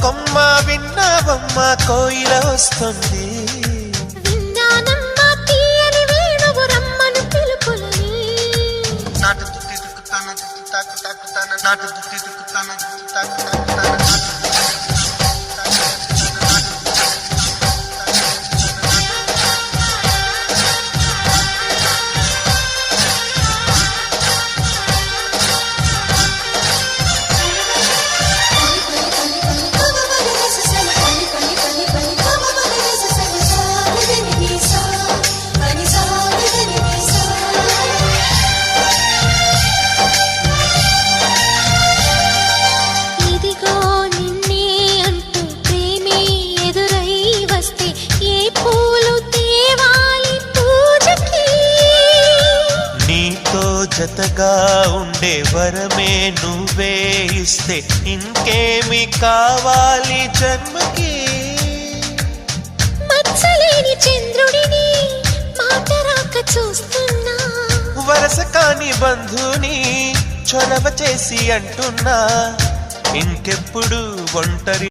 కొమ్మ విన్నావమ్మ కోయిల వస్తుంది. విన్నానమ్మ తీయని వేణువు రమ్మను పిలుపులని. నాటు దుత్తి దుక్కుతాన దుత్తి తాకు తాకుతాన నాటు దుత్తి దుక్కుతాన దుత్తి తాకు తాకుతాన జతగా ఉండే వరమే నువ్వే ఇస్తే ఇంకేమి కావాలి జన్మకి. మచ్చలేని చంద్రుడిని మాట రాక చూస్తున్నా, వరస కాని బంధుని చొరవ చేసి అంటున్నా, ఇంకెప్పుడు ఒంటరి